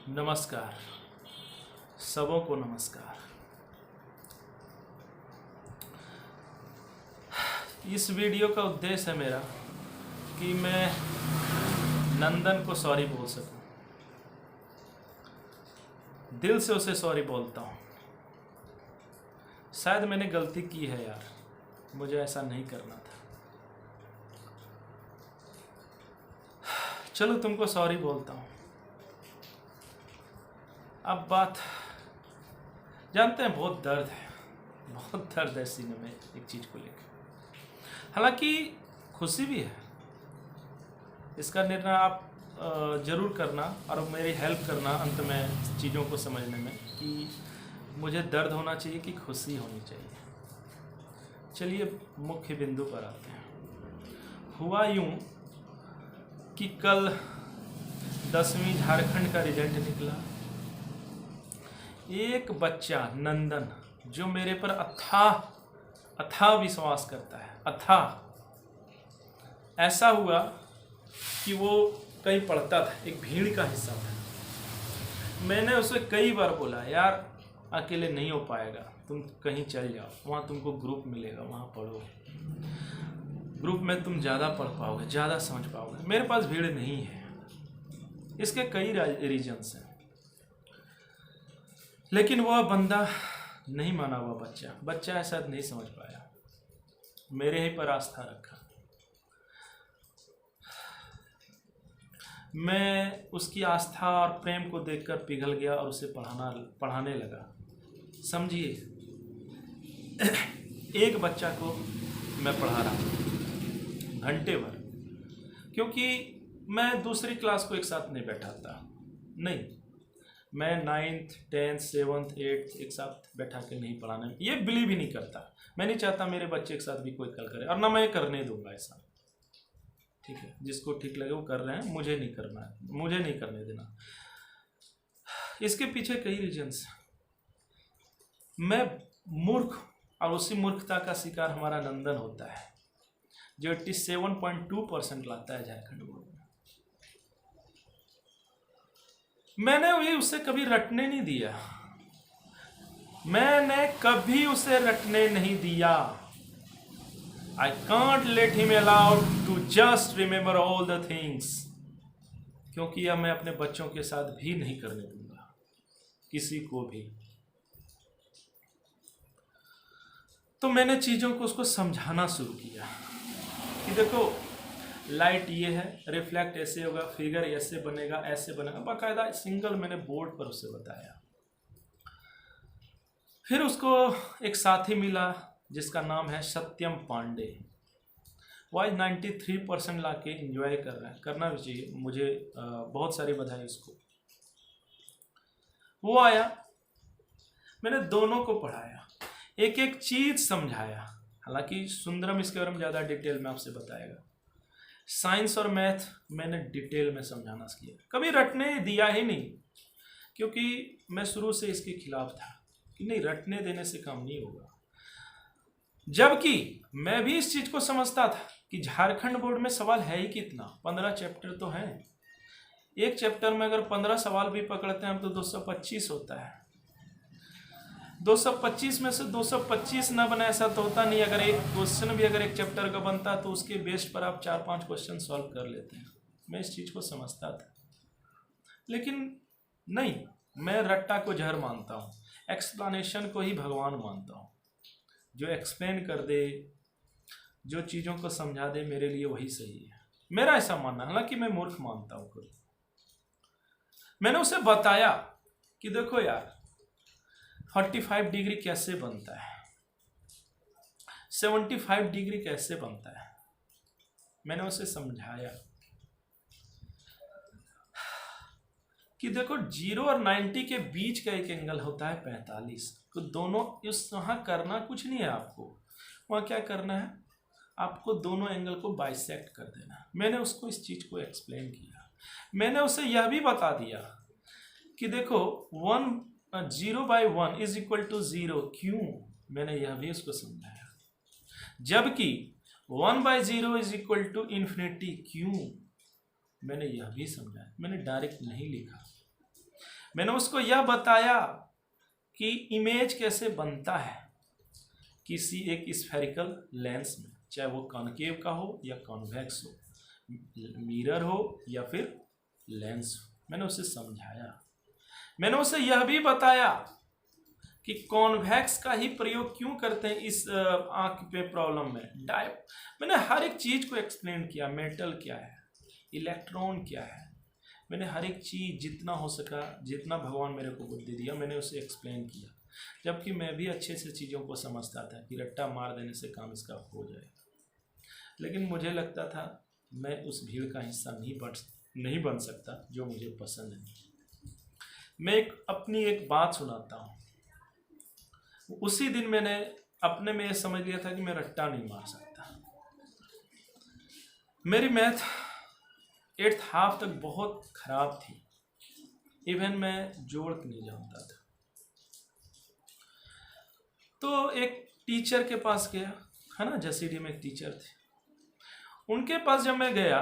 नमस्कार, सबों को नमस्कार। इस वीडियो का उद्देश्य है मेरा कि मैं नंदन को सॉरी बोल सकूं। दिल से उसे सॉरी बोलता हूं। शायद मैंने गलती की है यार, मुझे ऐसा नहीं करना था। चलो तुमको सॉरी बोलता हूं। अब बात जानते हैं, बहुत दर्द है, बहुत दर्द है सीने में एक चीज़ को लेकर। हालांकि खुशी भी है। इसका निर्णय आप ज़रूर करना और मेरी हेल्प करना अंत में चीज़ों को समझने में कि मुझे दर्द होना चाहिए कि खुशी होनी चाहिए। चलिए मुख्य बिंदु पर आते हैं। हुआ यूँ कि कल 10वीं झारखंड का रिजल्ट निकला। एक बच्चा नंदन जो मेरे पर अथाह विश्वास करता है, ऐसा हुआ कि वो कहीं पढ़ता था, एक भीड़ का हिस्सा था। मैंने उसे कई बार बोला, यार अकेले नहीं हो पाएगा, तुम कहीं चल जाओ, वहाँ तुमको ग्रुप मिलेगा, वहाँ पढ़ो। ग्रुप में तुम ज़्यादा पढ़ पाओगे, ज़्यादा समझ पाओगे। मेरे पास भीड़ नहीं है। इसके कई रीजन्स हैं, लेकिन वह बंदा नहीं माना। हुआ बच्चा ऐसा नहीं समझ पाया, मेरे ही पर आस्था रखा। मैं उसकी आस्था और प्रेम को देखकर पिघल गया और उसे पढ़ाने लगा। समझिए, एक बच्चा को मैं पढ़ा रहा हूँ घंटे भर, क्योंकि मैं दूसरी क्लास को एक साथ नहीं बैठाता। नहीं, मैं 9th 10th 7th 8th एक साथ बैठा के नहीं पढ़ाने में ये बिलीव ही नहीं करता। मैं नहीं चाहता मेरे बच्चे के साथ भी कोई कल करे, और ना मैं करने दूंगा ऐसा। ठीक है, जिसको ठीक लगे वो कर रहे हैं, मुझे नहीं करना है, मुझे नहीं करने देना। इसके पीछे कई रीजन्स। मैं मूर्ख, और उसी मूर्खता का शिकार हमारा नंदन होता है जो 87.2% लाता है झारखंड बोर्ड में। मैंने भी उसे कभी रटने नहीं दिया, मैंने कभी उसे रटने नहीं दिया। I can't let him allowed to just remember all the things, क्योंकि यह मैं अपने बच्चों के साथ भी नहीं करने दूंगा, किसी को भी। तो मैंने चीज़ों को उसको समझाना शुरू किया कि देखो, लाइट ये है, रिफ्लेक्ट ऐसे होगा, फिगर ऐसे बनेगा, ऐसे बनेगा। बाकायदा सिंगल मैंने बोर्ड पर उसे बताया। फिर उसको एक साथी मिला जिसका नाम है सत्यम पांडे। वो आज 93% ला के इंजॉय कर रहा है, करना भी चाहिए, मुझे बहुत सारी बधाई उसको। वो आया, मैंने दोनों को पढ़ाया, एक एक चीज समझाया। हालांकि सुंदरम इसके बारे में ज़्यादा डिटेल में आपसे बताएगा। साइंस और मैथ मैंने डिटेल में समझाना किया, कभी रटने दिया ही नहीं, क्योंकि मैं शुरू से इसके खिलाफ था कि नहीं, रटने देने से काम नहीं होगा। जबकि मैं भी इस चीज को समझता था कि झारखंड बोर्ड में सवाल है ही कितना, 15 चैप्टर तो हैं। एक चैप्टर में अगर 15 सवाल भी पकड़ते हैं हम तो 225 होता है। 225 में से 225 ना बना ऐसा तो होता नहीं। अगर एक क्वेश्चन भी अगर एक चैप्टर का बनता तो उसके बेस पर आप 4-5 क्वेश्चन सॉल्व कर लेते हैं। मैं इस चीज़ को समझता था, लेकिन नहीं, मैं रट्टा को जहर मानता हूँ, एक्सप्लेनेशन को ही भगवान मानता हूँ। जो एक्सप्लेन कर दे, जो चीज़ों को समझा दे, मेरे लिए वही सही है, मेरा ऐसा मानना। हालांकि मैं मूर्ख मानता हूँ खुद। मैंने उसे बताया कि देखो यार, 45 डिग्री कैसे बनता है, 75 डिग्री कैसे बनता है, मैंने उसे समझाया कि देखो 0 और 90 के बीच का एक एंगल होता है 45। तो दोनों इस वहाँ करना कुछ नहीं है आपको, वहाँ क्या करना है, आपको दोनों एंगल को बाइसेक्ट कर देना है। मैंने उसको इस चीज़ को एक्सप्लेन किया। मैंने उसे यह भी बता दिया कि देखो 0/1 इज इक्वल टू 0। क्यों, मैंने यह भी उसको समझाया। जबकि 1/0 इज इक्वल टू इन्फिनिटी। क्यों, मैंने यह भी समझाया। मैंने डायरेक्ट नहीं लिखा, मैंने उसको यह बताया कि इमेज कैसे बनता है किसी एक स्फेरिकल लेंस में, चाहे वो कॉनकेव का हो या कॉन्वेक्स हो, मिरर हो या फिर लेंस हो। मैंने उसे समझाया। मैंने उसे यह भी बताया कि कॉन्वेक्स का ही प्रयोग क्यों करते हैं इस आंख पे प्रॉब्लम में। मैंने हर एक चीज को एक्सप्लेन किया, मेटल क्या है, इलेक्ट्रॉन क्या है। मैंने हर एक चीज जितना हो सका, जितना भगवान मेरे को बुद्धि दिया, मैंने उसे एक्सप्लेन किया। जबकि मैं भी अच्छे से चीज़ों को समझता था कि रट्टा मार देने से काम इसका हो जाएगा, लेकिन मुझे लगता था मैं उस भीड़ का हिस्सा नहीं बन सकता जो मुझे पसंद है। मैं अपनी एक बात सुनाता हूँ। उसी दिन मैंने अपने में ये समझ लिया था कि मैं रट्टा नहीं मार सकता। मेरी मैथ 8th हाफ तक बहुत खराब थी, इवन मैं जोड़ नहीं जानता था। तो एक टीचर के पास गया, है ना, जसीडी में एक टीचर थे, उनके पास जब मैं गया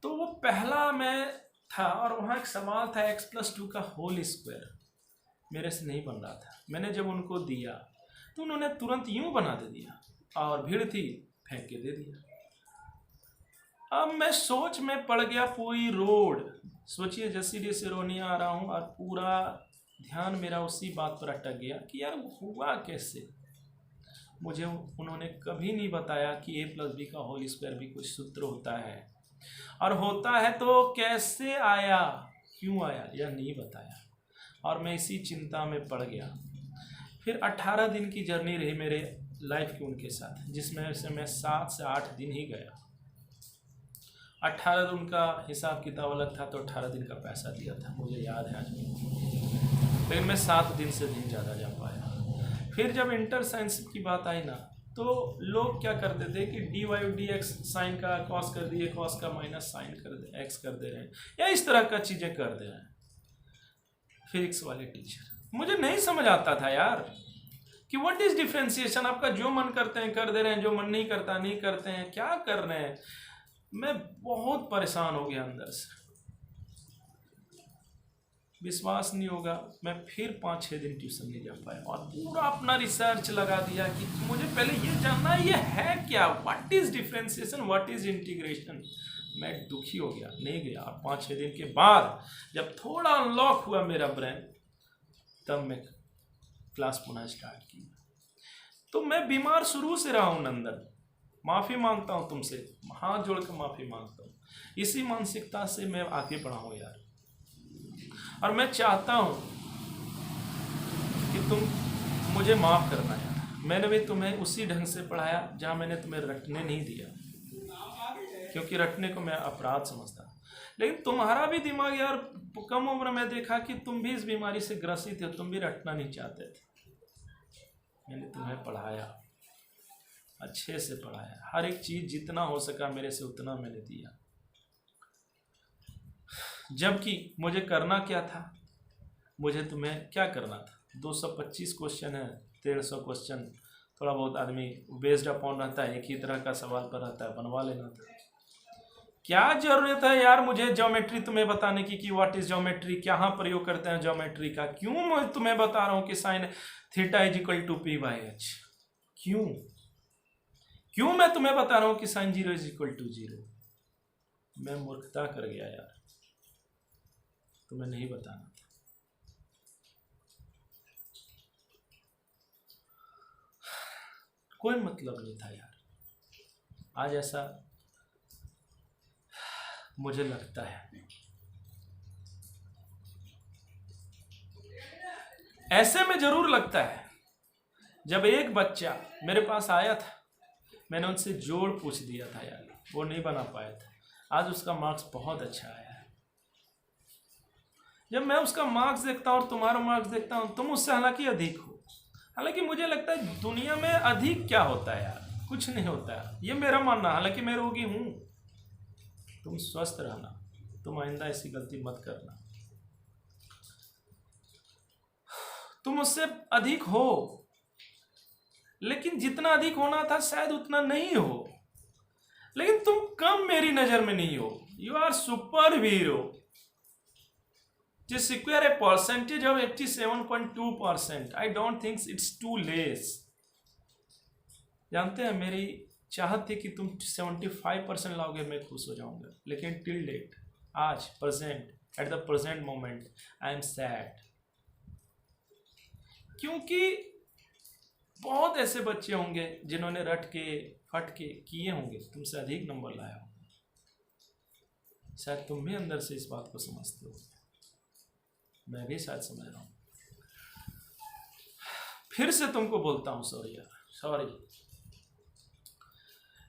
तो वो पहला मैं था और वहाँ एक सवाल था x+2 का होल स्क्वायर मेरे से नहीं बन रहा था। मैंने जब उनको दिया तो उन्होंने तुरंत यूं बना दे दिया और भीड़ थी, फेंक के दे दिया। अब मैं सोच में पड़ गया, पूरी रोड, सोचिए जसीडी से रोनिया आ रहा हूँ और पूरा ध्यान मेरा उसी बात पर अटक गया कि यार हुआ कैसे। मुझे उन्होंने कभी नहीं बताया कि a+b का होल स्क्वायर भी कुछ सूत्र होता है, और होता है तो कैसे आया, क्यों आया, यह नहीं बताया। और मैं इसी चिंता में पड़ गया। फिर 18 दिन की जर्नी रही मेरे लाइफ की उनके साथ, जिसमें से मैं 7 से 8 दिन ही गया। 18 दिन का हिसाब किताब अलग था, तो 18 दिन का पैसा दिया था, मुझे याद है आज भी। लेकिन मैं 7 दिन से नहीं ज़्यादा जा पाया। फिर जब इंटर साइंस की बात आई ना, तो लोग क्या करते थे कि dy/dx साइन का कॉस कर दिए, कॉस का माइनस साइन कर दे, एक्स कर दे रहे हैं, या इस तरह का चीज़ें कर दे रहे हैं। फिजिक्स वाले टीचर, मुझे नहीं समझ आता था यार कि व्हाट इज डिफ्रेंसिएशन। आपका जो मन करते हैं कर दे रहे हैं, जो मन नहीं करता नहीं करते हैं, क्या कर रहे हैं। मैं बहुत परेशान हो गया अंदर से। विश्वास नहीं होगा, मैं फिर 5-6 दिन ट्यूशन नहीं जा पाया और पूरा अपना रिसर्च लगा दिया कि मुझे पहले ये जानना है ये है क्या, what is differentiation, what is integration. मैं दुखी हो गया, नहीं गया। और 5-6 दिन के बाद जब थोड़ा अनलॉक हुआ मेरा ब्रेन, तब मैं क्लास पुनः स्टार्ट की। तो मैं बीमार शुरू से रहा हूँ नंदन, माफ़ी मांगता हूँ तुमसे, हाथ जोड़ कर माफ़ी मांगता हूँ। इसी मानसिकता से मैं आगे बढ़ा हूँ यार, और मैं चाहता हूँ कि तुम मुझे माफ़ करना यार। मैंने भी तुम्हें उसी ढंग से पढ़ाया जहाँ मैंने तुम्हें रटने नहीं दिया, क्योंकि रटने को मैं अपराध समझता। लेकिन तुम्हारा भी दिमाग यार, कम उम्र में देखा कि तुम भी इस बीमारी से ग्रसित थे, तुम भी रटना नहीं चाहते थे। मैंने तुम्हें पढ़ाया, अच्छे से पढ़ाया, हर एक चीज़ जितना हो सका मेरे से उतना मैंने दिया। जबकि मुझे करना क्या था, मुझे तुम्हें क्या करना था। 225 क्वेश्चन है, 150 क्वेश्चन, थोड़ा बहुत आदमी बेस्ड अपॉन रहता है, एक ही तरह का सवाल पर रहता है, बनवा लेना था। क्या जरूरत है यार मुझे ज्योमेट्री तुम्हें बताने की कि व्हाट इज ज्योमेट्री, कहाँ प्रयोग करते हैं ज्योमेट्री का। क्यों मैं तुम्हें बता रहा हूँ कि sine theta is equal to p/h, क्यों मैं तुम्हें बता रहा हूँ कि साइन 0 इज इक्वल टू 0। मैं मूर्खता कर गया यार, तुम्हें नहीं बताना था। कोई मतलब नहीं था यार, आज ऐसा मुझे लगता है। ऐसे में जरूर लगता है। जब एक बच्चा मेरे पास आया था, मैंने उनसे जोड़ पूछ दिया था यार, वो नहीं बना पाया था, आज उसका मार्क्स बहुत अच्छा आया है। जब मैं उसका मार्क्स देखता हूँ और तुम्हारा मार्क्स देखता हूँ, तुम उससे हालांकि अधिक हो, हालांकि मुझे लगता है दुनिया में अधिक क्या होता है यार, कुछ नहीं होता है, ये मेरा मानना। हालांकि मैं रोगी हूँ, तुम स्वस्थ रहना, तुम आइंदा ऐसी गलती मत करना। तुम उससे अधिक हो, लेकिन जितना अधिक होना था शायद उतना नहीं हो। लेकिन तुम कम मेरी नजर में नहीं हो, you are super hero. to secure a percentage of 87.2%. I don't think it's too less. जानते हैं मेरी चाहत थी कि तुम 75% लाओगे, मैं खुश हो जाऊंगा, लेकिन टिल डेट, आज present, at the present moment I am sad, क्योंकि बहुत ऐसे बच्चे होंगे जिन्होंने रट के फट के किए होंगे, तुमसे अधिक नंबर लाया होगा। शायद तुम भी अंदर से इस बात को समझते हो, मैं भी शायद समझ रहा हूँ। फिर से तुमको बोलता हूँ सॉरी यार, सॉरी।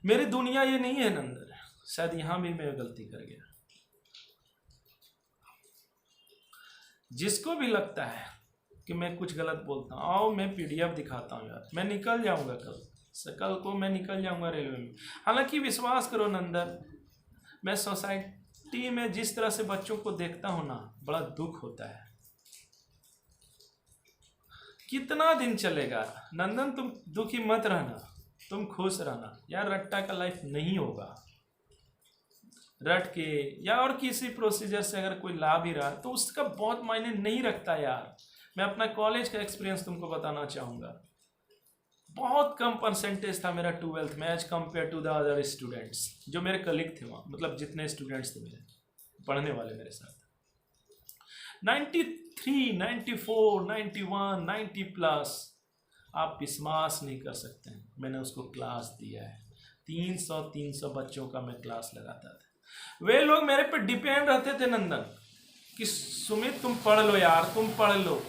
मेरी दुनिया ये नहीं है नंदन, शायद यहां भी मैं गलती कर गया। जिसको भी लगता है कि मैं कुछ गलत बोलता हूँ, आओ मैं पीडीएफ दिखाता हूँ यार, मैं निकल जाऊंगा कल को मैं निकल जाऊंगा रेलवे में। हालांकि विश्वास करो नंदन, मैं सोसाइटी में जिस तरह से बच्चों को देखता हूँ ना, बड़ा दुख होता है। कितना दिन चलेगा नंदन, तुम दुखी मत रहना, तुम खुश रहना यार। रट्टा का लाइफ नहीं होगा। रट के या और किसी प्रोसीजर से अगर कोई ला भी रहा तो उसका बहुत मायने नहीं रखता यार। मैं अपना कॉलेज का एक्सपीरियंस तुमको बताना चाहूँगा। बहुत कम परसेंटेज था मेरा 12th में as compared to the other students जो मेरे कलीग थे वहाँ, मतलब जितने स्टूडेंट्स थे मेरे पढ़ने वाले मेरे साथ। 93, 94, 91, 90 प्लस, आप विश्वास नहीं कर सकते हैं। मैंने उसको क्लास दिया है, 300 बच्चों का मैं क्लास लगाता था। वे लोग मेरे पे डिपेंड रहते थे नंदन कि सुमित तुम पढ़ लो यार, तुम पढ़ लो।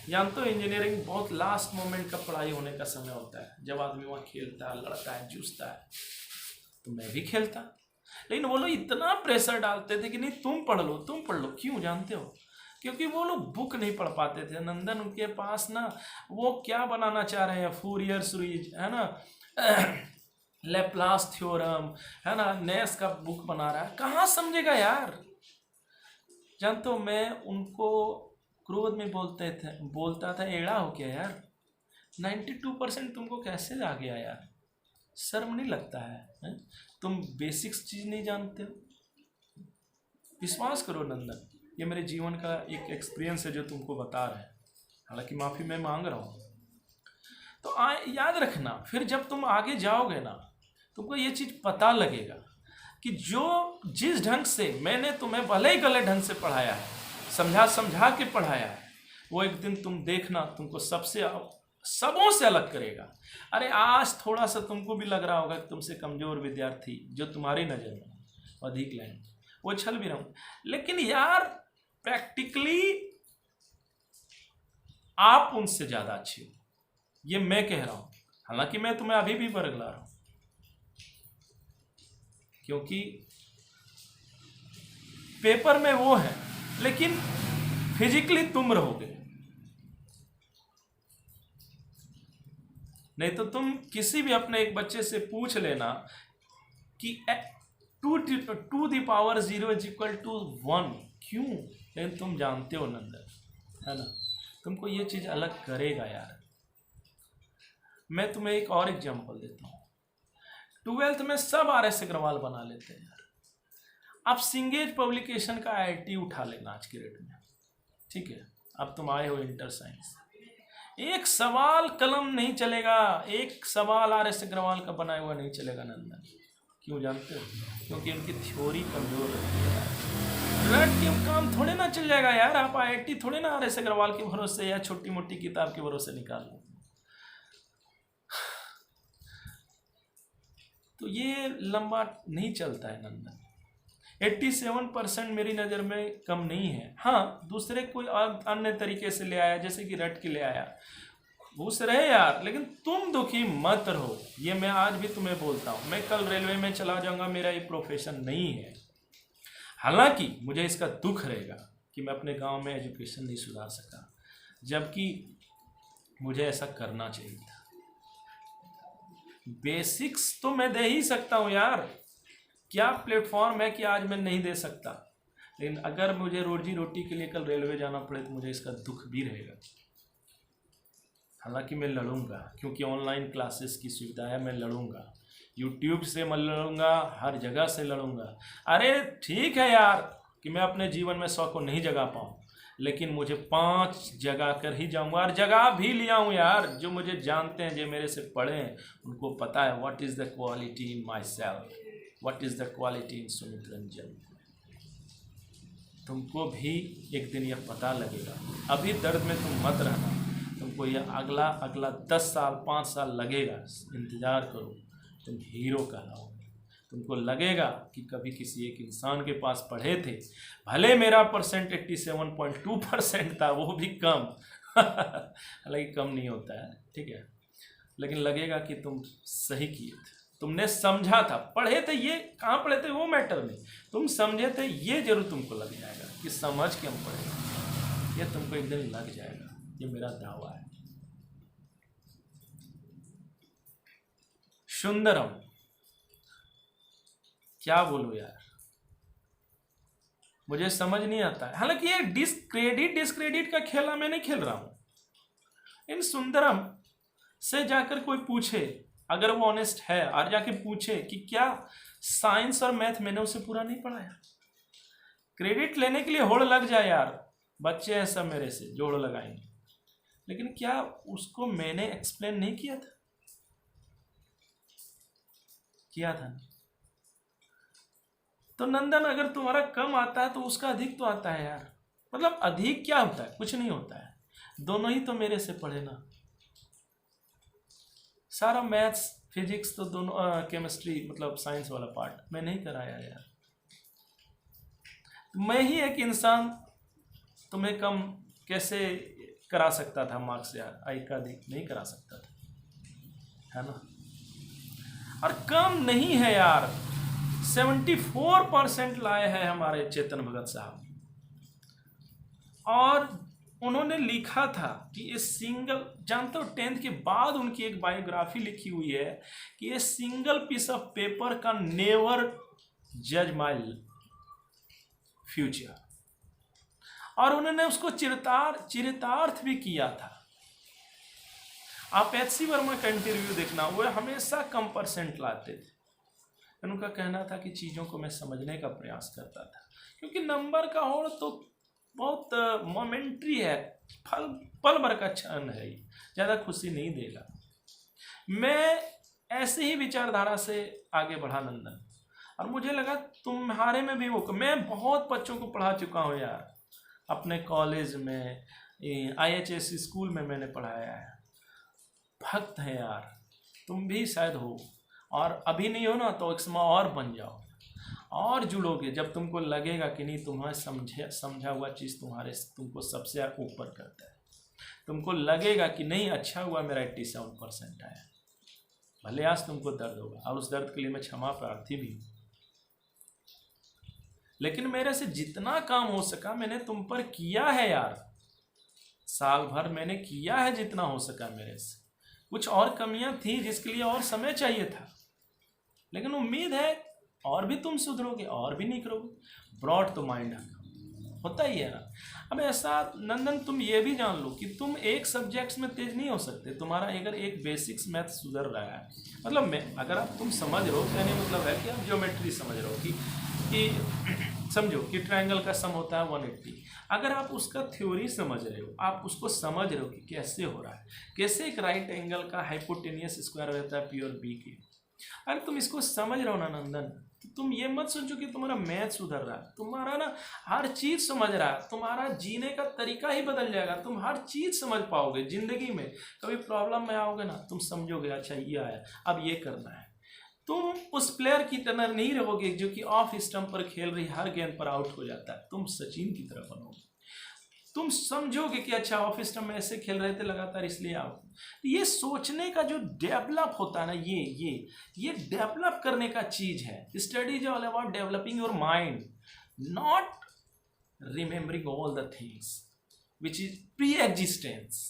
जानते हो इंजीनियरिंग बहुत लास्ट मोमेंट का पढ़ाई होने का समय होता है, जब आदमी वहाँ खेलता है, लड़ता है, जूझता है। तो मैं भी खेलता, लेकिन वो लोग इतना प्रेशर डालते थे कि नहीं तुम पढ़ लो, तुम पढ़ लो। क्यों जानते हो? क्योंकि वो लोग बुक नहीं पढ़ पाते थे नंदन। उनके पास ना वो क्या बनाना चाह रहे हैं, फूरियर सीरीज है ना, लेप्लास थ्योरम है ना, नेस का बुक बना रहा है, कहाँ समझेगा यार। जानते हो मैं उनको क्रोध में बोलता था एड़ा हो क्या यार, 92% तुमको कैसे आ गया यार, शर्म नहीं लगता है? तुम बेसिक्स चीज नहीं जानते हो। विश्वास करो नंदन, ये मेरे जीवन का एक एक्सपीरियंस है जो तुमको बता रहे हैं, हालांकि माफ़ी मैं मांग रहा हूँ। तो याद रखना, फिर जब तुम आगे जाओगे ना, तुमको ये चीज़ पता लगेगा कि जिस ढंग से मैंने तुम्हें भले ही गलत ढंग से पढ़ाया है, समझा के पढ़ाया है, वो एक दिन तुम देखना तुमको सबों से अलग करेगा। अरे आज थोड़ा सा तुमको भी लग रहा होगा कि तुमसे कमज़ोर विद्यार्थी जो तुम्हारी नज़र में अधिक लाइन, वो छल भी रहा हूँ, लेकिन यार प्रैक्टिकली आप उनसे ज़्यादा अच्छे हो, ये मैं कह रहा हूँ। हालांकि मैं तुम्हें अभी भी बरगला रहा हूँ, क्योंकि पेपर में वो है, लेकिन फिजिकली तुम रहोगे। नहीं तो तुम किसी भी अपने एक बच्चे से पूछ लेना कि 2 the power 0 is equal to 1 क्यों, लेकिन तुम जानते हो नंदन, है ना, तुमको ये चीज़ अलग करेगा यार। मैं तुम्हें एक और एग्जांपल देता हूँ। 12th में सब RS अग्रवाल बना लेते हैं यार। आप सिंगेज पब्लिकेशन का IIT उठा लेना आज के रेट में, ठीक है। अब तुम आए हो इंटर साइंस, एक सवाल कलम नहीं चलेगा, एक सवाल RS अग्रवाल का बनाया हुआ नहीं चलेगा नंदन। क्यों जानते हो? क्योंकि उनकी थ्योरी कमजोर रहती है यार। रट के काम थोड़े ना चल जाएगा यार। आप IIT थोड़े ना RS अग्रवाल के भरोसे या छोटी मोटी किताब के भरोसे निकाल लो। तो ये लंबा नहीं चलता है नंदन। 87% मेरी नज़र में कम नहीं है। हाँ, दूसरे कोई अन्य तरीके से ले आया, जैसे कि रट के ले आया, घूस रहे यार, लेकिन तुम दुखी मत रहो। ये मैं आज भी तुम्हें बोलता हूँ। मैं कल रेलवे में चला जाऊँगा, मेरा ये प्रोफेशन नहीं है। हालांकि मुझे इसका दुख रहेगा कि मैं अपने गांव में एजुकेशन नहीं सुधार सका, जबकि मुझे ऐसा करना चाहिए था। बेसिक्स तो मैं दे ही सकता हूँ यार, क्या प्लेटफॉर्म है कि आज मैं नहीं दे सकता। लेकिन अगर मुझे रोजी रोटी के लिए कल रेलवे जाना पड़े तो मुझे इसका दुख भी रहेगा। हालांकि मैं लड़ूंगा, क्योंकि ऑनलाइन क्लासेस की सुविधा है, मैं लड़ूंगा, यूट्यूब से मैं लड़ूंगा, हर जगह से लड़ूंगा। अरे ठीक है यार कि मैं अपने जीवन में 100 को नहीं जगा पाऊँ, लेकिन मुझे 5 जगह कर ही जाऊंगा, और जगह भी लिया हूँ यार। जो मुझे जानते हैं, जो मेरे से पढ़े हैं, उनको पता है what is the quality in my self, what is the quality in Sumit Ranjan. तुमको भी एक दिन यह पता लगेगा। अभी दर्द में तुम मत रहना, तुमको यह अगला 10 साल 5 साल लगेगा, इंतज़ार करो, तुम हीरो कहलाओगे। तुमको लगेगा कि कभी किसी एक इंसान के पास पढ़े थे, भले मेरा परसेंट 87.2% था, वो भी कम हालांकि कम नहीं होता है, ठीक है, लेकिन लगेगा कि तुम सही किए थे, तुमने समझा था। पढ़े थे, ये कहाँ पढ़े थे वो मैटर नहीं, तुम समझे थे, ये जरूर तुमको लग जाएगा कि समझ के हम पढ़े, ये तुमको एक दिन लग जाएगा, ये मेरा दावा है। सुंदरम, क्या बोलूं यार, मुझे समझ नहीं आता है। हालांकि ये डिस्क्रेडिट का खेला मैं नहीं खेल रहा हूं। इन सुंदरम से जाकर कोई पूछे, अगर वो ऑनेस्ट है, और जाके पूछे कि क्या साइंस और मैथ मैंने उसे पूरा नहीं पढ़ाया, क्रेडिट लेने के लिए होड़ लग जाए यार, बच्चे हैं सब मेरे से जोड़ लगाएंगे, लेकिन क्या उसको मैंने एक्सप्लेन नहीं किया था? किया था। तो नंदन, अगर तुम्हारा कम आता है तो उसका अधिक तो आता है यार। मतलब अधिक क्या होता है? कुछ नहीं होता है, दोनों ही तो मेरे से पढ़े ना। सारा मैथ्स फिजिक्स तो दोनों, केमिस्ट्री मतलब साइंस वाला पार्ट मैं नहीं कराया यार। मैं ही एक इंसान तुम्हें कम कैसे करा सकता था मार्क्स यार, आई का अधिक नहीं करा सकता था, है ना। और कम नहीं है यार, 74% लाए हैं हमारे चेतन भगत साहब। और उन्होंने लिखा था कि ये सिंगल, जानते हो 10th के बाद उनकी एक बायोग्राफी लिखी हुई है कि ये सिंगल पीस ऑफ पेपर का नेवर जज माई फ्यूचर। और उन्होंने उसको चरितार्थ भी किया था। आप एच.सी. वर्मा का इंटरव्यू देखना, वो हमेशा कम परसेंट लाते थे। उनका कहना था कि चीज़ों को मैं समझने का प्रयास करता था, क्योंकि नंबर का होड़ तो बहुत मोमेंट्री है, पल भर का क्षण है, ज़्यादा खुशी नहीं देगा। मैं ऐसे ही विचारधारा से आगे बढ़ा नंदन, और मुझे लगा तुम्हारे में भी वो, मैं बहुत बच्चों को पढ़ा चुका हूँ यार, अपने कॉलेज में, IHS स्कूल में मैंने पढ़ाया है। भक्त है यार, तुम भी शायद हो, और अभी नहीं हो ना तो एक समय और बन जाओ, और जुड़ोगे जब तुमको लगेगा कि नहीं, तुम्हारे समझा हुआ चीज़ तुमको सबसे ऊपर करता है। तुमको लगेगा कि नहीं, अच्छा हुआ मेरा 87% आया, भले आज तुमको दर्द होगा, और उस दर्द के लिए मैं क्षमा प्रार्थी भी हूँ, लेकिन मेरे से जितना काम हो सका मैंने तुम पर किया है यार। साल भर मैंने किया है जितना हो सका मेरे से। कुछ और कमियां थी जिसके लिए और समय चाहिए था, लेकिन उम्मीद है और भी तुम सुधरोगे और भी निखरोगे। ब्रॉड तो माइंड होता ही है ना। अब ऐसा नंदन, तुम ये भी जान लो कि तुम एक सब्जेक्ट्स में तेज नहीं हो सकते। तुम्हारा अगर एक बेसिक्स मैथ सुधर रहा है, मतलब अगर आप तुम समझ रहे हो, कहने मतलब है कि आप ज्योमेट्री समझ रहे हो कि समझो कि ट्रायंगल का सम होता है 180। अगर आप उसका थ्योरी समझ रहे हो, आप उसको समझ रहे हो कि कैसे हो रहा है, कैसे एक राइट एंगल का हाइपोटेनियस स्क्वायर रहता है प्योर बी के, अगर तुम इसको समझ रहे हो ना नंदन, तो तुम ये मत सोचो कि तुम्हारा मैथ सुधर रहा है। तुम्हारा ना हर चीज समझ रहा है, तुम्हारा जीने का तरीका ही बदल जाएगा। तुम हर चीज समझ पाओगे जिंदगी में। कभी प्रॉब्लम में आओगे ना, तुम समझोगे अच्छा ये आया, अब ये करना है। तुम उस प्लेयर की तरह नहीं रहोगे जो कि ऑफ स्टंप पर खेल रही हर गेंद पर आउट हो जाता है। तुम सचिन की तरह बनोगे। तुम समझोगे कि अच्छा ऑफ स्टंप में ऐसे खेल रहे थे लगातार, इसलिए आउट। ये सोचने का जो डेवलप होता है ना, ये डेवलप करने का चीज है। Study is all about developing your mind, not remembering all the things which is pre existence.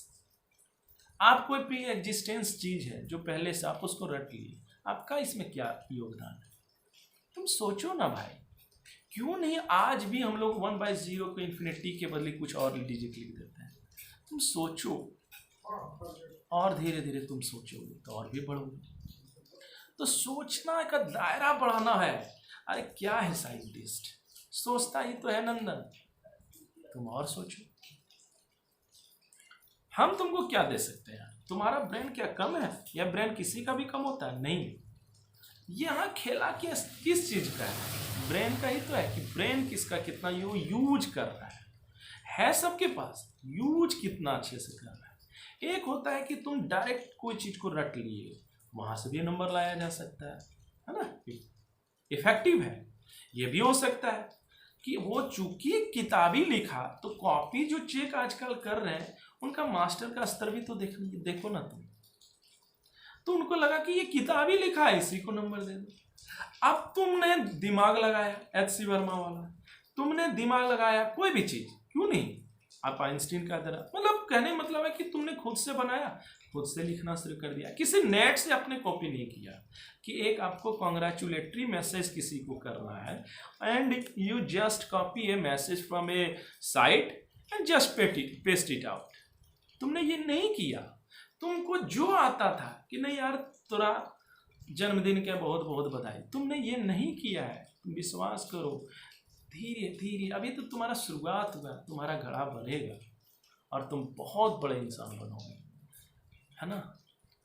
आप कोई प्री एग्जिस्टेंस चीज है जो पहले से आप उसको रट लिए, आपका इसमें क्या योगदान है? तुम सोचो ना भाई, क्यों नहीं आज भी हम लोग 1/0 को इन्फिनिटी के बदले कुछ और डिजिट लिख देते हैं? तुम सोचो, और धीरे धीरे तुम सोचोगे तो और भी बढ़ोगे। तो सोचना का दायरा बढ़ाना है। अरे क्या है साइंटिस्ट, सोचता ही तो है नंदन। तुम और सोचो। हम तुमको क्या दे सकते हैं? तुम्हारा ब्रेन क्या कम है, या ब्रेन किसी का भी कम होता है? नहीं। यहाँ खेला किस चीज का है? ब्रेन का ही तो है कि ब्रेन किसका कितना यूज कर रहा है सबके पास, यूज कितना अच्छे से कर रहा है। एक होता है कि तुम डायरेक्ट कोई चीज को रट लिए, वहां से भी नंबर लाया जा सकता है ना, इफेक्टिव है। ये भी हो सकता है कि वो चूंकि किताबी लिखा, तो कॉपी जो चेक आजकल कर रहे हैं उनका मास्टर का स्तर भी तो देखो ना तुम, तो उनको लगा कि ये किताबी लिखा है, इसी को नंबर दे दो। अब तुमने दिमाग लगाया, एच.सी. वर्मा वाला, तुमने दिमाग लगाया कोई भी चीज, क्यों नहीं? आप आइंस्टीन का तरह, मतलब कहने मतलब है कि तुमने खुद से बनाया, खुद से लिखना शुरू कर दिया, किसी नेट से अपने कॉपी नहीं किया कि एक आपको कॉन्ग्रेचुलेटरी मैसेज किसी को करना है and you just copy A message from A site and just paste it out. तुमने ये नहीं किया। तुमको जो आता था कि नहीं यार तेरा जन्मदिन के बहुत बहुत बधाई, तुमने ये नहीं किया है। तुम विश्वास करो, धीरे धीरे, अभी तो तुम्हारा शुरुआत हुआ, तुम्हारा घड़ा बढ़ेगा और तुम बहुत बड़े इंसान बनोगे, है ना।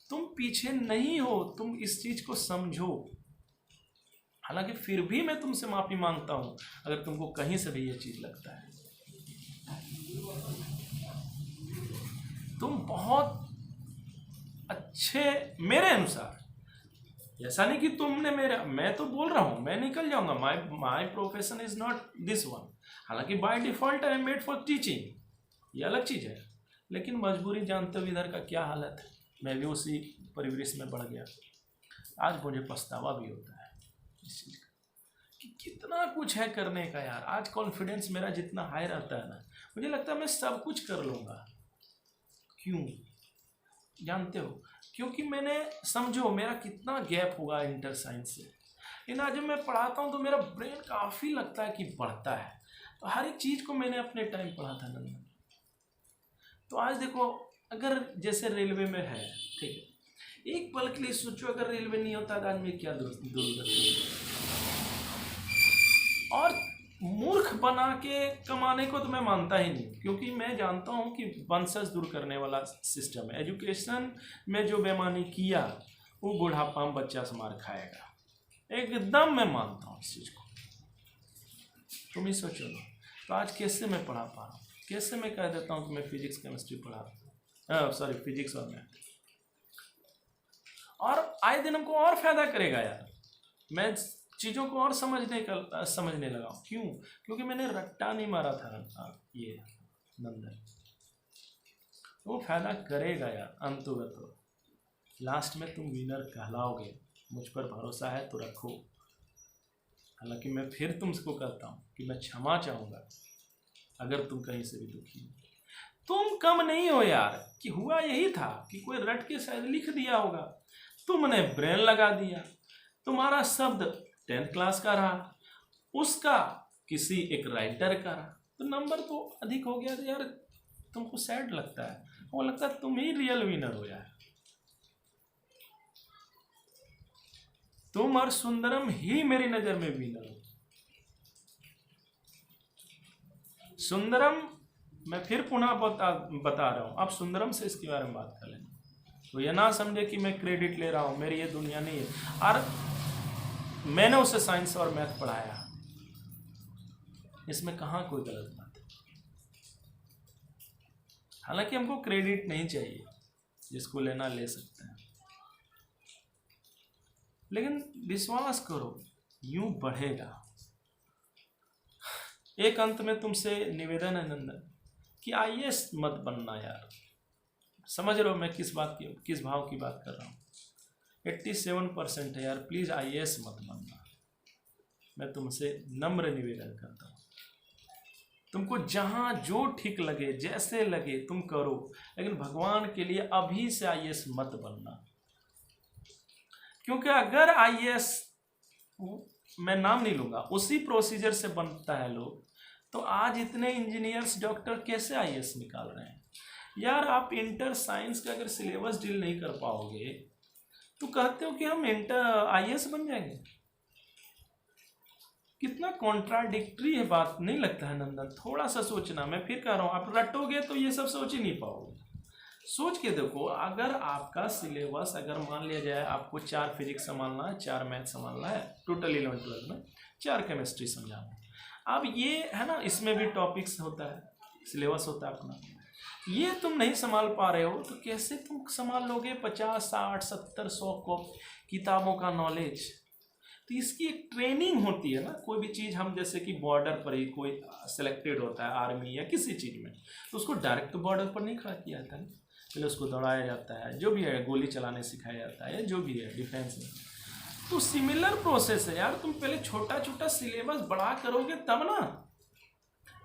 तुम पीछे नहीं हो, तुम इस चीज को समझो। हालांकि फिर भी मैं तुमसे माफी मांगता हूं अगर तुमको कहीं से भी ये चीज लगता है। तुम बहुत अच्छे, मेरे अनुसार, ऐसा नहीं कि तुमने मेरा, मैं तो बोल रहा हूं, मैं निकल जाऊंगा, my profession is not this one. हालांकि by default I am made for teaching, ये अलग चीज है, लेकिन मजबूरी जानते हो इधर का क्या हालत है। मैं भी उसी परिवेश में बढ़ गया। आज मुझे पछतावा भी होता है इस चीज का कि कितना कुछ है करने का यार। आज कॉन्फिडेंस मेरा जितना हाई रहता है ना, मुझे लगता है मैं सब कुछ कर लूंगा। क्यों जानते हो? क्योंकि मैंने, समझो मेरा कितना गैप हुआ इंटर साइंस से, लेकिन आज जब मैं पढ़ाता हूँ तो मेरा ब्रेन काफ़ी लगता है कि बढ़ता है। तो हर एक चीज़ को मैंने अपने टाइम पढ़ा था नंदन। तो आज देखो, अगर जैसे रेलवे में है, ठीक है, एक पल के लिए सोचो अगर रेलवे नहीं होता तो आज में क्या दुर्गति। और मूर्ख बना के कमाने को तो मैं मानता ही नहीं, क्योंकि मैं जानता हूं कि वंशज दूर करने वाला सिस्टम है। एजुकेशन में जो बेईमानी किया वो बुढ़ापा में बच्चा से मार खाएगा, एकदम मैं मानता हूं इस चीज को। तुम ही सोचो ना, तो आज कैसे मैं पढ़ा पा रहा हूँ, कैसे मैं कह देता हूँ कि मैं फिजिक्स केमिस्ट्री पढ़ा रहा हूँ, सॉरी फिजिक्स और मैथ, और आए दिन हमको और फायदा करेगा यार। मैं चीज़ों को और समझने लगा हूँ। क्यों? क्योंकि मैंने रट्टा नहीं मारा था ये नंदन, वो फायदा करेगा यार। अंतुगत लास्ट में तुम विनर कहलाओगे, मुझ पर भरोसा है तो रखो। हालांकि मैं फिर तुमको कहता हूँ कि मैं क्षमा चाहूँगा अगर तुम कहीं से भी दुखी हो। तुम कम नहीं हो यार, कि हुआ यही था कि कोई रट के शायद लिख दिया होगा, तुमने ब्रेन लगा दिया, तुम्हारा शब्द 10th क्लास का रहा, उसका किसी एक राइटर का रहा, तो नंबर तो अधिक हो गया। तो यार तुमको सैड लगता है, वो लगता है तुम ही रियल विनर हो यार। तुम और सुंदरम ही मेरी नजर में विनर हो। सुंदरम, मैं फिर पुनः बता रहा हूं, आप सुंदरम से इसके बारे में बात कर लें, तो ये ना समझे कि मैं क्रेडिट ले रहा हूं, मेरी ये दुनिया नहीं है। और मैंने उसे साइंस और मैथ पढ़ाया, इसमें कहाँ कोई गलत बात है। हालांकि हमको क्रेडिट नहीं चाहिए, जिसको लेना ले सकते हैं, लेकिन विश्वास करो यूं बढ़ेगा। एक अंत में तुमसे निवेदन है नंदन कि आईएएस मत बनना यार। समझ रहे हो मैं किस भाव की बात कर रहा हूँ। 87% है यार, प्लीज आईएएस मत बनना। मैं तुमसे नम्र निवेदन करता हूँ, तुमको जहां जो ठीक लगे, जैसे लगे तुम करो, लेकिन भगवान के लिए अभी से आईएएस मत बनना। क्योंकि अगर आईएएस, मैं नाम नहीं लूंगा, उसी प्रोसीजर से बनता है लोग, तो आज इतने इंजीनियर्स डॉक्टर कैसे आईएएस निकाल रहे हैं यार। आप इंटर साइंस का अगर सिलेबस डील नहीं कर पाओगे तो कहते हो कि हम इंटर आईएएस बन जाएंगे। कितना कॉन्ट्राडिक्टरी है बात, नहीं लगता है नंदन? थोड़ा सा सोचना, मैं फिर कह रहा हूँ, आप रटोगे तो ये सब सोच ही नहीं पाओगे। सोच के देखो, अगर आपका सिलेबस, अगर मान लिया जाए आपको 4 फिजिक्स संभालना है, 4 मैथ संभालना है, टोटल 11th-12 में 4 केमिस्ट्री समझाना है। अब ये है ना, इसमें भी टॉपिक्स होता है, सिलेबस होता है अपना, ये तुम नहीं संभाल पा रहे हो तो कैसे तुम संभाल लोगे 50, 60, 70, 100 किताबों का नॉलेज? तो इसकी एक ट्रेनिंग होती है ना। कोई भी चीज़ हम, जैसे कि बॉर्डर पर ही कोई सिलेक्टेड होता है आर्मी या किसी चीज़ में, तो उसको डायरेक्ट तो बॉर्डर पर नहीं खड़ा किया जाता है, पहले उसको दौड़ाया जाता है, जो भी है, गोली चलाने सिखाया जाता है, या जो भी है डिफेंस में। तो सिमिलर प्रोसेस है यार, तुम पहले छोटा छोटा सिलेबस बड़ा करोगे तब ना।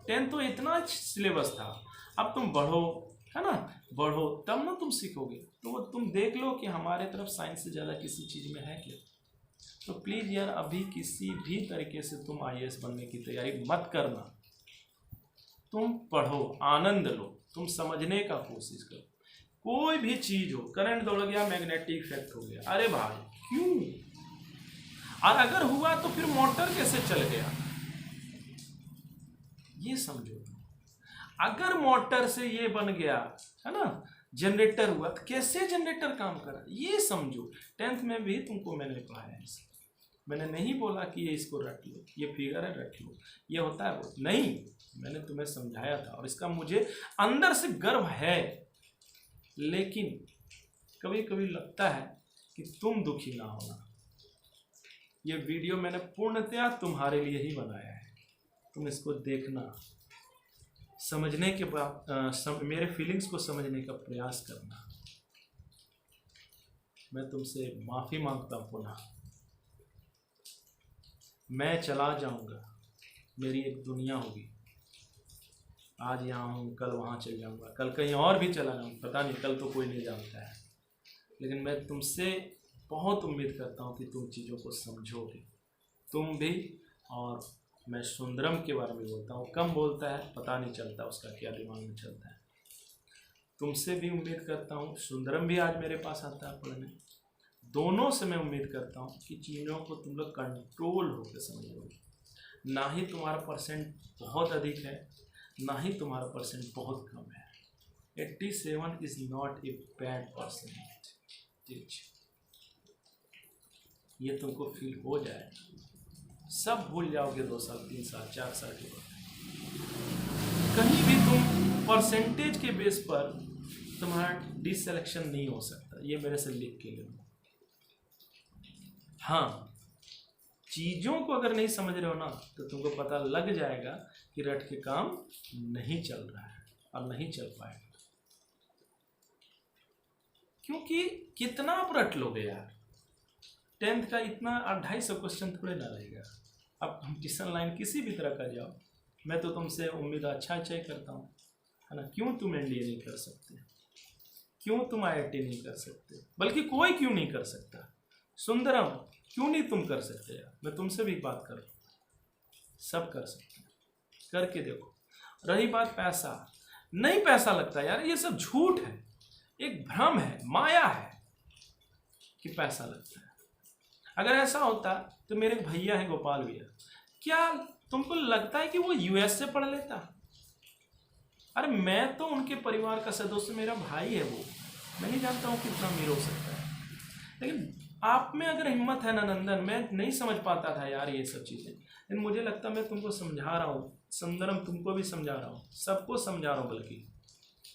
10th तो इतना सिलेबस था, अब तुम बढ़ो, है ना, बढ़ो तब ना तुम सीखोगे। तो वो तुम देख लो कि हमारे तरफ साइंस से ज़्यादा किसी चीज़ में है क्या। तो प्लीज़ यार, अभी किसी भी तरीके से तुम IAS बनने की तैयारी मत करना। तुम पढ़ो, आनंद लो, तुम समझने का कोशिश करो। कोई भी चीज़ हो, करंट दौड़ गया, मैग्नेटिक इफेक्ट हो गया, अरे भाई क्यों? और अगर हुआ तो फिर मोटर कैसे चल गया, ये समझो। अगर मोटर से ये बन गया, है ना, जनरेटर हुआ, तो कैसे जनरेटर काम करा, ये समझो। 10th में भी तुमको मैंने पढ़ाया है। मैंने नहीं बोला कि ये इसको रट लो, ये फिगर है रट लो, ये होता है वो नहीं, मैंने तुम्हें समझाया था, और इसका मुझे अंदर से गर्व है। लेकिन कभी कभी लगता है कि तुम दुखी ना होना। ये वीडियो मैंने पूर्णतया तुम्हारे लिए ही बनाया है, तुम इसको देखना, समझने के बाद मेरे फीलिंग्स को समझने का प्रयास करना। मैं तुमसे माफ़ी मांगता हूँ पुनः। मैं चला जाऊँगा, मेरी एक दुनिया होगी, आज यहाँ हूँ, कल वहाँ चल जाऊँगा, कल कहीं और भी चला जाऊँगा, पता नहीं, कल तो कोई नहीं जानता है। लेकिन मैं तुमसे बहुत उम्मीद करता हूँ कि तुम चीज़ों को समझोगे, तुम भी। और मैं सुंदरम के बारे में बोलता हूँ, कम बोलता है, पता नहीं चलता उसका क्या दिमाग में चलता है। तुमसे भी उम्मीद करता हूँ, सुंदरम भी आज मेरे पास आता है पढ़ने, दोनों से मैं उम्मीद करता हूँ कि चीज़ों को तुम लोग कंट्रोल होकर समझोगे। ना ही तुम्हारा परसेंट बहुत अधिक है, ना ही तुम्हारा परसेंट बहुत कम है। 87 is not a bad percentage, ये तुमको फील हो जाए। सब भूल जाओगे 2 साल, 3 साल, 4 साल के बाद। कहीं भी तुम परसेंटेज के बेस पर तुम्हारा डिसलेक्शन नहीं हो सकता, ये मेरे से लिख के लो। हाँ, चीज़ों को अगर नहीं समझ रहे हो ना, तो तुमको पता लग जाएगा कि रट के काम नहीं चल रहा है और नहीं चल पाएगा। क्योंकि कितना आप रट लोगे यार, 10th का इतना 250 क्वेश्चन थोड़े ना रहेगा। अब कंपटीशन लाइन किसी भी तरह का जाओ, मैं तो तुमसे उम्मीद अच्छा ही करता हूँ, है ना। क्यों तुम NDA नहीं कर सकते, क्यों तुम IIT नहीं कर सकते, बल्कि कोई क्यों नहीं कर सकता। सुंदरम, क्यों नहीं तुम कर सकते यार? मैं तुमसे भी बात कर रहा हूँ, सब कर सकते हैं, करके देखो। रही बात पैसा, नहीं पैसा लगता यार, ये सब झूठ है, एक भ्रम है, माया है कि पैसा लगता है। अगर ऐसा होता तो मेरे भैया है गोपाल भैया, क्या तुमको लगता है कि वो US से पढ़ लेता? अरे मैं तो उनके परिवार का सदस्य, मेरा भाई है वो, मैं नहीं जानता हूँ कितना अमीर हो सकता है। लेकिन आप में अगर हिम्मत है ना नंदन, मैं नहीं समझ पाता था यार ये सब चीज़ें, लेकिन मुझे लगता मैं तुमको समझा रहा हूँ, सुंदरम तुमको भी समझा रहा हूँ, सबको समझा रहा हूँ। बल्कि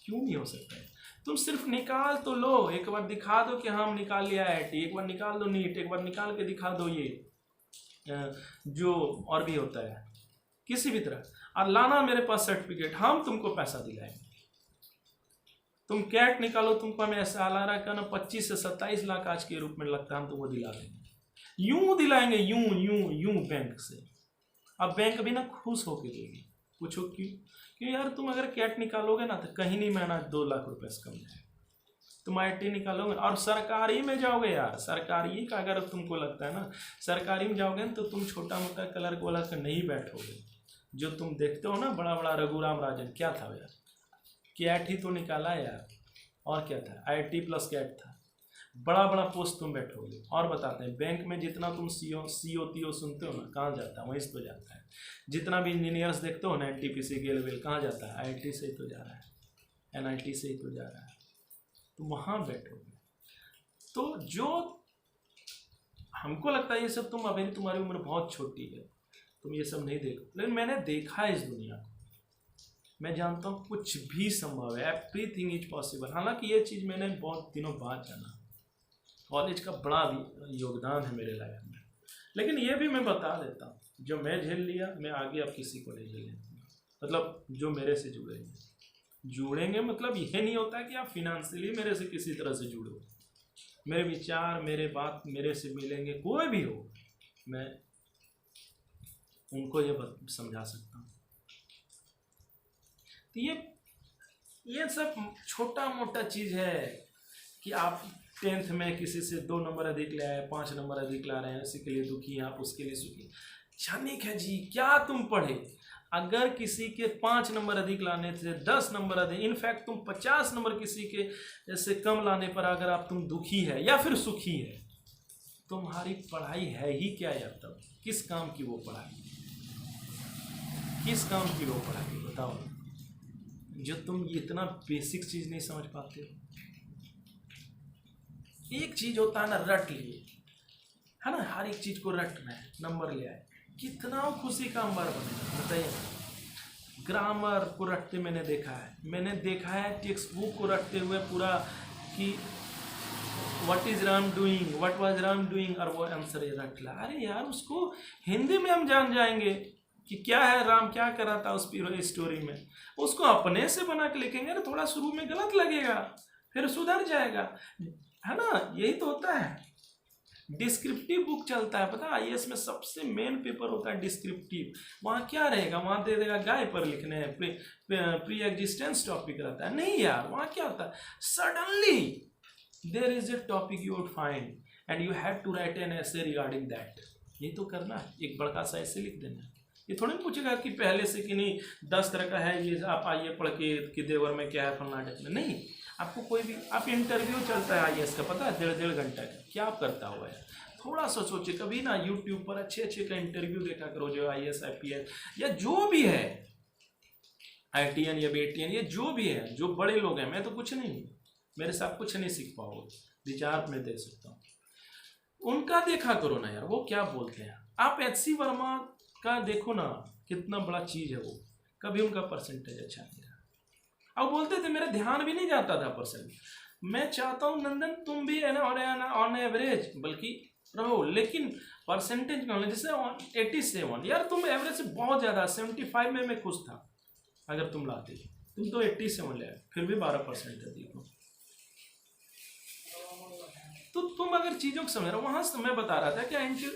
क्यों नहीं हो सकता है? तुम सिर्फ निकाल तो लो, एक बार दिखा दो कि हाँ हम निकाल लिया IIT, एक बार निकाल दो नीट, एक बार निकाल के दिखा दो ये जो और भी होता है किसी भी तरह, और लाना मेरे पास सर्टिफिकेट, हम तुमको पैसा दिलाएंगे। तुम कैट निकालो, तुमको हमें ऐसा ला रहा है ना 25 से 27 लाख आज के रूप में लगता है, हम तुमको दिला देंगे, यूं दिलाएंगे, यूं बैंक से। अब बैंक भी ना खुश होके देगी। पूछो क्यों? क्यों यार, तुम अगर कैट निकालोगे ना तो कहीं नहीं महीना 2 लाख रुपए से कम जाए। तुम IIT निकालोगे और सरकारी में जाओगे यार, सरकारी का अगर तुमको लगता है ना सरकारी में जाओगे ना, तो तुम छोटा मोटा क्लर्क वाला का नहीं बैठोगे। जो तुम देखते हो ना बड़ा बड़ा रघुराम राजन, क्या था यार, कैट ही तो निकाला यार, और क्या था, IIT प्लस कैट था। बड़ा बड़ा पोस्ट तुम बैठोगे। और बताते हैं बैंक में जितना तुम सीओ सुनते हो ना, कहाँ जाता है? वहीं से तो जाता है। जितना भी इंजीनियर्स देखते हो ना, एनटीपीसी गेल वेल, कहाँ जाता है? आईआईटी से ही तो जा रहा है, एनआईटी से ही तो जा रहा है। तो वहाँ बैठोगे। तो जो हमको लगता है ये सब तुम अभी, तुम्हारी उम्र बहुत छोटी है, तुम ये सब नहीं देखो, लेकिन मैंने देखा है इस दुनिया को। मैं जानता हूँ कुछ भी संभव है, एवरीथिंग इज पॉसिबल। हालांकि ये चीज़ मैंने बहुत दिनों बाद जाना। कॉलेज का बड़ा भी योगदान है मेरे लाइफ में। लेकिन ये भी मैं बता देता हूँ, जो मैं झेल लिया, मैं आगे अब किसी को नहीं झेलने दूंगा। मतलब जो मेरे से जुड़ेंगे, मतलब यह नहीं होता कि आप फिनेंशियली मेरे से किसी तरह से जुड़ो। मेरे विचार, मेरे बात मेरे से मिलेंगे, कोई भी हो, मैं उनको ये समझा सकता हूँ। तो ये सब छोटा मोटा चीज़ है कि आप 10th में किसी से 2 नंबर अधिक ले आए, 5 नंबर अधिक ला रहे हैं, उसी के लिए दुखी हैं आप, उसके लिए सुखी। क्षणिक है जी, क्या तुम पढ़े? अगर किसी के 5 नंबर अधिक लाने थे, 10 नंबर अधिक, इनफैक्ट तुम 50 नंबर किसी के जैसे कम लाने पर अगर आप तुम दुखी है या फिर सुखी है, तुम्हारी पढ़ाई है ही क्या यार? तब किस काम की वो पढ़ाई? किस काम की वो पढ़ाई बताओ, जो तुम इतना बेसिक चीज नहीं समझ पाते हो। एक चीज होता है ना, रट लिए, है ना, हर एक चीज को रटना है, नंबर ले आए, कितना खुशी का अंबर बनेगा बताइए। ग्रामर को रटते मैंने देखा है टेक्स्ट बुक को रटते हुए पूरा कि what is Ram doing, what was Ram doing, और वो आंसर ये रट ला। अरे यार, उसको हिंदी में हम जान जाएंगे कि क्या है, राम क्या कर रहा था उस स्टोरी में। उसको अपने से बना के लिखेंगे ना, थोड़ा शुरू में गलत लगेगा, फिर सुधर जाएगा, है ना। यही तो होता है। डिस्क्रिप्टिव बुक चलता है, पता है आईएएस में सबसे मेन पेपर होता है डिस्क्रिप्टिव। वहाँ क्या रहेगा, वहाँ दे देगा गाय पर लिखने हैं, प्री एग्जिस्टेंस टॉपिक रहता है। नहीं यार, वहाँ क्या होता है, suddenly there is a topic you would find and you have to write an essay regarding that. ये तो करना है, एक बड़का सा ऐसे लिख देना है। ये थोड़ी पूछेगा कि पहले से कि नहीं 10 तरह का है ये, आप आइए पढ़ के कि देवर में क्या है फलनाटक में। नहीं, आपको कोई भी, आप इंटरव्यू चलता है आईएएस का, पता है 1.5 घंटा का, क्या आप करता हुआ है, थोड़ा सा सोचिए। कभी ना यूट्यूब पर अच्छे अच्छे का इंटरव्यू देखा करो, जो आईएएस आईपीएस या जो भी है, आईटीएन या बीटीएन, ये जो भी है, जो बड़े लोग हैं, मैं तो कुछ नहीं हूँ, मेरे साथ कुछ नहीं सीख पाओगे, विचार में दे सकता हूँ, उनका देखा करो ना यार, वो क्या बोलते हैं। आप एचसी वर्मा का देखो ना, कितना बड़ा चीज है वो, कभी उनका परसेंटेज अच्छा नहीं रहा। अब बोलते थे, मेरा ध्यान भी नहीं जाता था परसेंट। मैं चाहता हूँ नंदन तुम भी है ना ऑन एवरेज बल्कि रहो, लेकिन परसेंटेज कम, जैसे 87 यार, तुम एवरेज से बहुत ज़्यादा, 75 में मैं खुश था अगर तुम लाते। तुम तो 87 ले आए, फिर भी 12% है, देखो। तो तुम अगर चीज़ों को समझ रहे हो, वहाँ से मैं बता रहा था कि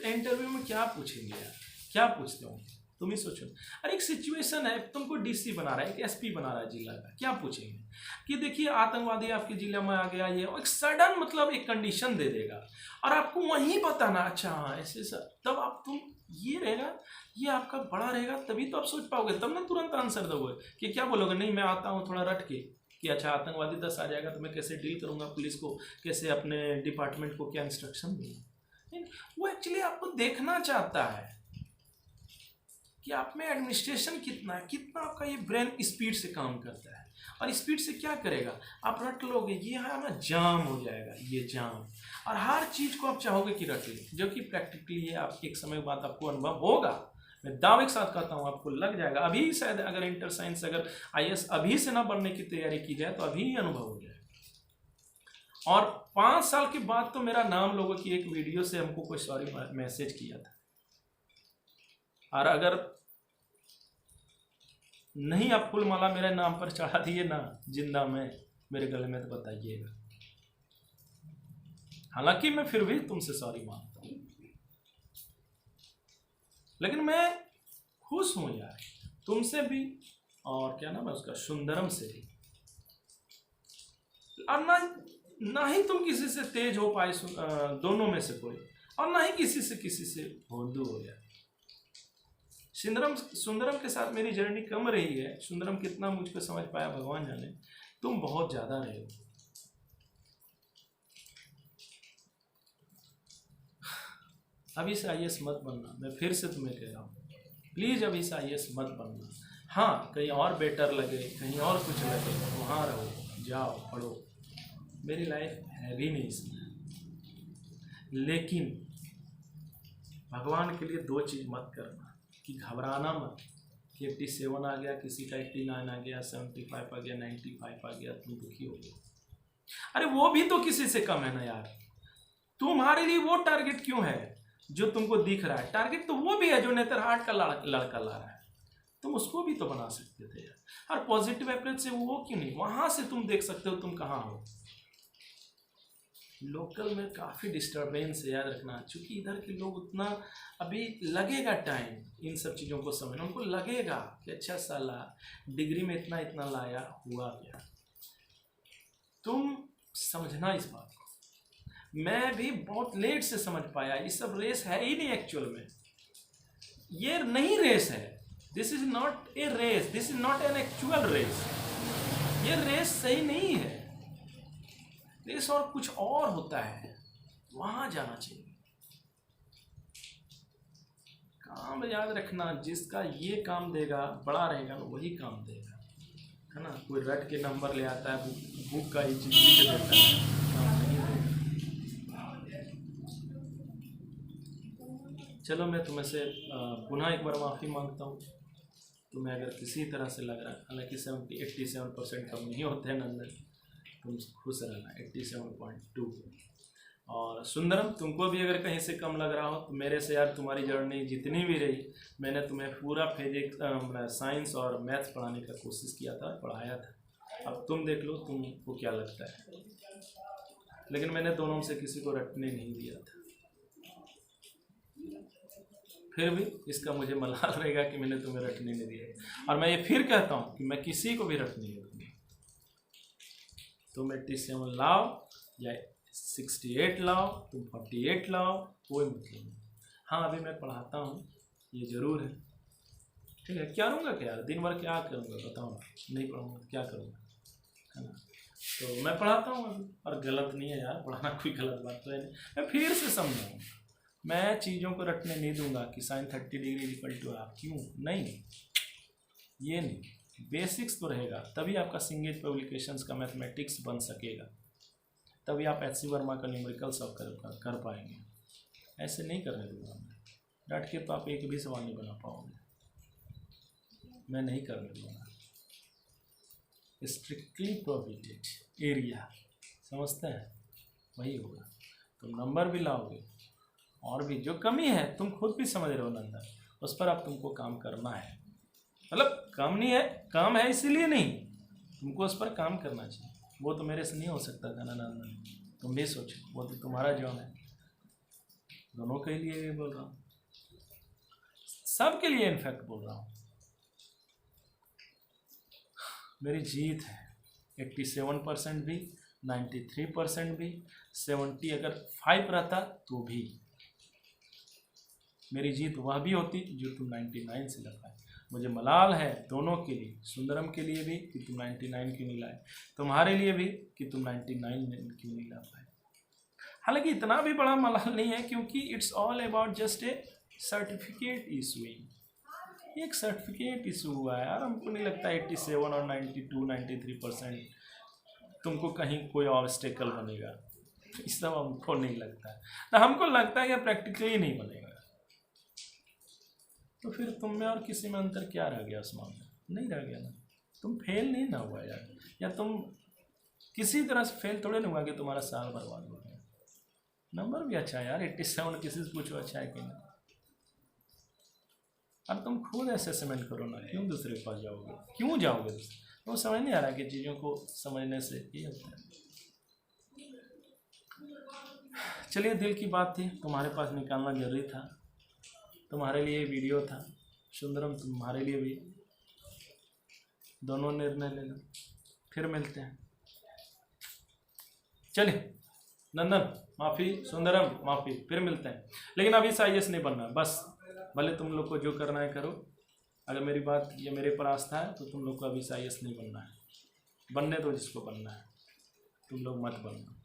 इंटरव्यू में क्या पूछेंगे यार, क्या पूछते हो तुम ही सोचो। अरे एक सिचुएशन है, तुमको डीसी बना रहा है, एक एसपी बना रहा है जिला का, क्या पूछेंगे कि देखिए आतंकवादी आपके जिले में आ गया, ये एक सडन मतलब एक कंडीशन दे देगा और आपको वहीं बताना, अच्छा हाँ ऐसे सर, तब आप तुम ये रहेगा, ये आपका बड़ा रहेगा, तभी तो आप सोच पाओगे, तब ना तुरंत आंसर दोगे। कि क्या बोलोगे, नहीं मैं आता हूँ थोड़ा रट के कि अच्छा आतंकवादी 10 आ जाएगा तो मैं कैसे डील करूँगा, पुलिस को कैसे, अपने डिपार्टमेंट को क्या इंस्ट्रक्शन दूंगा। वो एक्चुअली आपको देखना चाहता है कि आप में एडमिनिस्ट्रेशन कितना है, कितना आपका ये ब्रेन स्पीड से काम करता है। और स्पीड से क्या करेगा, आप रट लोगे, ये है ना जाम हो जाएगा, ये जाम, और हर चीज़ को आप चाहोगे कि रट ले, जो कि प्रैक्टिकली ये आप एक समय बाद आपको अनुभव होगा। मैं दावे के साथ कहता हूँ आपको लग जाएगा। अभी शायद अगर इंटर साइंस, अगर आईएएस अभी से ना बनने की तैयारी की जाए तो अभी ही अनुभव हो जाएगा। और 5 साल के बाद तो मेरा नाम लोगों की एक वीडियो से हमको कोई सॉरी मैसेज किया था, और अगर नहीं आप फूल माला मेरे नाम पर चढ़ा दिए ना जिंदा में मेरे गले में, तो बताइएगा। हालांकि मैं फिर भी तुमसे सॉरी मांगता हूं, लेकिन मैं खुश हूं यार तुमसे भी, और क्या नाम है उसका, सुंदरम से भी। और ना ही तुम किसी से तेज हो पाए, दोनों में से कोई, और ना ही किसी से भोंदू हो यार। सुंदरम के साथ मेरी जर्नी कम रही है, सुंदरम कितना मुझको समझ पाया भगवान जाने, तुम बहुत ज़्यादा रहे हो। अभी से आईएएस मत बनना, मैं फिर से तुम्हें कह रहा हूँ, प्लीज़ अभी से आईएएस मत बनना। हाँ, कहीं और बेटर लगे, कहीं और कुछ लगे, वहाँ रहो, जाओ पढ़ो, मेरी लाइफ है भी नहीं इसमें। लेकिन भगवान के लिए दो चीज़ मत करना, कि घबराना मत कि 87 आ गया, किसी का 89 आ गया, 75 आ गया, 95 आ गया, तुम दुखी हो गए। अरे वो भी तो किसी से कम है ना यार। तुम्हारे लिए वो टारगेट क्यों है जो तुमको दिख रहा है? टारगेट तो वो भी है जो नेतरहाट का लड़का ला रहा है, तुम उसको भी तो बना सकते थे यार। और पॉजिटिव अप्रोच से वो क्यों नहीं, वहां से तुम देख सकते हो तुम कहाँ हो। लोकल में काफ़ी डिस्टर्बेंस है, याद रखना, क्योंकि इधर के लोग उतना अभी लगेगा टाइम इन सब चीज़ों को समझना, उनको लगेगा कि अच्छा साला डिग्री में इतना इतना लाया, हुआ क्या। तुम समझना इस बात को। मैं भी बहुत लेट से समझ पाया, ये सब रेस है ही नहीं एक्चुअल में, ये नहीं रेस है। This is not a race, this is not an actual race. ये रेस सही नहीं है, रेस और कुछ और होता है, वहां जाना चाहिए। काम याद रखना, जिसका ये काम देगा, बड़ा रहेगा ना, वही काम देगा, है ना। कोई रट के नंबर ले आता है, बुक का ही चीज लिख देता है, काम नहीं देगा। चलो मैं तुम्हें से पुनः एक बार माफ़ी मांगता हूँ। तुम्हें अगर किसी तरह से लग रहा है, हालांकि 87% कम नहीं होते हैं नंदन, तुम खुश रहना 87.2। और सुंदरम, तुमको भी अगर कहीं से कम लग रहा हो तो मेरे से यार तुम्हारी जर्नी जितनी भी रही, मैंने तुम्हें पूरा फिजिक्स साइंस और मैथ्स पढ़ाने का कोशिश किया था, पढ़ाया था। अब तुम देख लो तुमको क्या लगता है, लेकिन मैंने दोनों से किसी को रटने नहीं दिया था। फिर भी इसका मुझे मलाल रहेगा कि मैंने तुम्हें रटने नहीं दिया। और मैं ये फिर कहता हूँ कि मैं किसी को भी रटने नहीं दूँगा। तुम 87 लाओ या 68 लाओ, तुम 48 लाओ, कोई मतलब नहीं। हाँ, अभी मैं पढ़ाता हूँ, ये ज़रूर है, ठीक है। क्या करूँगा क्या यार, दिन भर क्या करूँगा बताओ ना, नहीं पढ़ूँगा तो क्या करूँगा, है ना। तो मैं पढ़ाता हूँ अभी, और गलत नहीं है यार, पढ़ाना कोई गलत बात तो है नहीं। मैं फिर से समझाऊँगा, मैं चीज़ों को रटने नहीं दूंगा कि sine 30 degree equal to half, क्यों नहीं, ये नहीं। बेसिक्स तो रहेगा, तभी आपका सिंगेज पब्लिकेशंस का मैथमेटिक्स बन सकेगा, तभी आप एच सी वर्मा का न्यूमेरिकल सॉल्व कर पाएंगे। ऐसे नहीं करने दूंगा मैं, डट के तो आप एक भी सवाल नहीं बना पाओगे, मैं नहीं करने दूंगा। स्ट्रिक्टली प्रोहिबिटेड एरिया, समझते हैं, वही होगा। तुम नंबर भी लाओगे, और भी जो कमी है तुम खुद भी समझ रहे हो नंदन, उस पर अब तुमको काम करना है। मतलब काम नहीं है, काम है इसीलिए नहीं, तुमको उस पर काम करना चाहिए। वो तो मेरे से नहीं हो सकता था ना नंदन, तुम भी सोचो, वो तो तुम्हारा जॉब है। दोनों के लिए भी बोल रहा हूँ, सबके लिए इनफैक्ट बोल रहा हूँ। मेरी जीत है 87% भी, 93% भी, 70 अगर 5 रहता तो भी मेरी जीत वह भी होती जो तुम 99 से लग पाए। मुझे मलाल है दोनों के लिए, सुंदरम के लिए भी कि तुम 99 क्यों नहीं लाए, तुम्हारे लिए भी कि तुम 99 क्यों नहीं ला पाए। हालांकि इतना भी बड़ा मलाल नहीं है, क्योंकि it's all about just A certificate issuing. एक सर्टिफिकेट इशू हुआ है यार, हमको नहीं लगता 87 और 92 93% तुमको कहीं कोई ऑब्स्टेकल बनेगा, इस सब हमको नहीं लगता है ना। हमको लगता है कि प्रैक्टिकली नहीं बनेगा, तो फिर तुम में और किसी में अंतर क्या रह गया उस मामले? नहीं रह गया ना, तुम फेल नहीं ना हुआ यार, या तुम किसी तरह से फेल थोड़े नहीं हुआ कि तुम्हारा साल बर्बाद हो गया। नंबर भी अच्छा है यार, 87 किसी से पूछो अच्छा है कि नहीं। अब तुम खुद असेसमेंट करो ना, क्यों दूसरे के पास जाओगे, क्यों जाओगे दूसरे? तो समझ नहीं आ रहा कि चीज़ों को समझने से ये होता है। चलिए, दिल की बात थी, तुम्हारे पास निकालना जरूरी था, तुम्हारे लिए वीडियो था। सुंदरम, तुम्हारे लिए भी, दोनों निर्णय लेना। फिर मिलते हैं, चलिए नंदन माफ़ी, सुंदरम माफ़ी, फिर मिलते हैं। लेकिन अभी से आईएएस नहीं बनना, बस भले तुम लोग को जो करना है करो। अगर मेरी बात या मेरे पर आस्था है तो तुम लोग को अभी से आईएएस नहीं बनना है, बनने दो जिसको बनना है, तुम लोग मत बनना।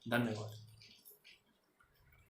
धन्यवाद।